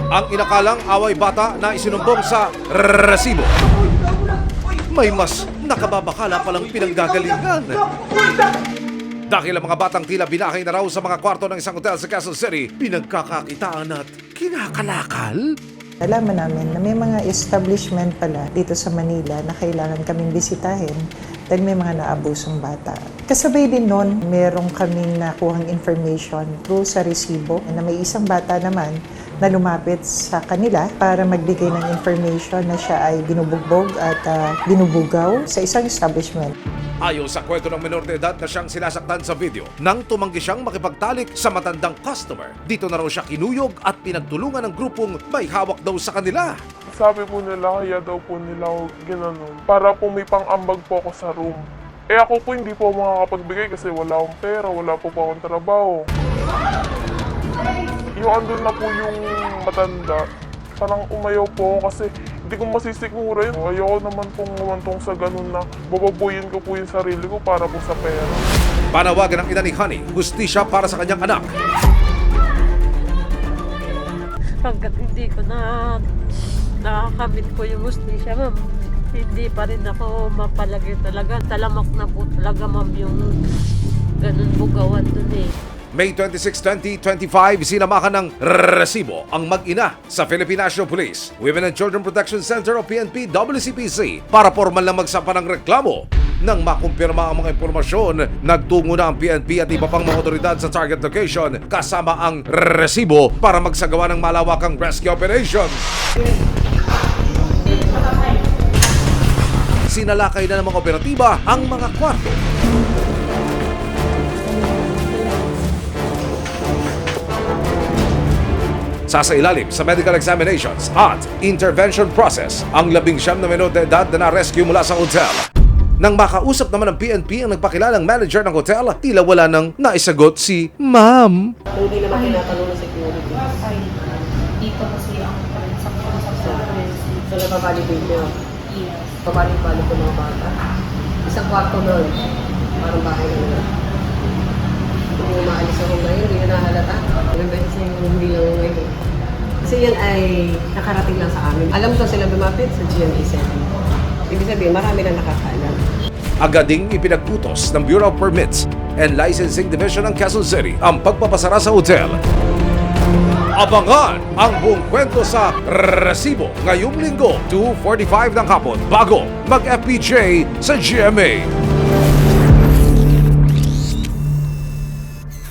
Ang inakalang away bata na isinumbong sa resibo. May mas nakababakala palang pinanggagalingan. Dahil ang mga batang tila binahay na raw sa mga kwarto ng isang hotel sa Quezon City, pinagkakakitaan at kinakalakal. Alaman namin na may mga establishment pala dito sa Manila na kailangan kaming bisitahin dahil may mga naabusong bata. Kasabay din nun, merong kaming nakuhang information through sa resibo na may isang bata naman na lumapit sa kanila para magbigay ng information na siya ay binubugbog at binubugaw sa isang establishment. Ayon sa kwento ng minor de edad na siyang sinasaktan sa video, nang tumanggi siyang makipagtalik sa matandang customer, dito na raw siya kinuyog at pinagtulungan ng grupong may hawak daw sa kanila. Sabi po nila, kaya daw po nila ako ginanon. Para po may pang-ambag po ako sa room. Eh ako po hindi po makakapagbigay kasi wala akong pera, wala po akong trabaho. Yung andun na po yung matanda, parang umayaw po ako kasi hindi ko masisikmura yun. Ayoko naman pong umantong sa ganun na bababuyin ko po yung sarili ko para po sa pera. Panawagan ng ina ni Honey, hustisya para sa kanyang anak. Hanggat hindi ko nakakamit ko yung hustisya, ma'am, hindi pa rin ako mapalagay talaga. Talamak na po talaga, ma'am, yung ganun bugawan dun eh. May 26, 2025, sinamahan ng resibo ang mag-ina sa Philippine National Police, Women and Children Protection Center o PNP WCPC para formal na magsampa ng reklamo. Nang makumpirma ang mga impormasyon, nagtungo na ang PNP at iba pang mga otoridad sa target location kasama ang resibo para magsagawa ng malawakang rescue operation. Sinalakay na ng mga operatiba ang mga kwarto. Sasailalim sa medical examinations at intervention process ang 19 na menor de edad na na-rescue mula sa hotel. Nang makausap naman ng PNP ang nagpakilalang manager ng hotel, tila wala nang naisagot si Ma'am. Hindi naman tinatanong ng security. Ay, dito kasi ang transaction sa service. So, nababalibig niyo. Yes. Pabalik-balik ko mga bata. Isang kwarto nun. Parang bahay na nila. Kung umaalis ako ngayon, hindi na nahalata. Ilang beses na yung hindi lang ngayon. Kasi yan ay nakarating lang sa amin. Alam ko sila lumapit sa GMA 7. Ibig sabihin, marami na nakakaalam. Agading ipinagputos ng Bureau of Permits and Licensing Division ng Quezon City ang pagpapasara sa hotel. Abangan ang buong kwento sa resibo ngayong linggo 2:45 ng hapon bago mag-FPJ sa GMA.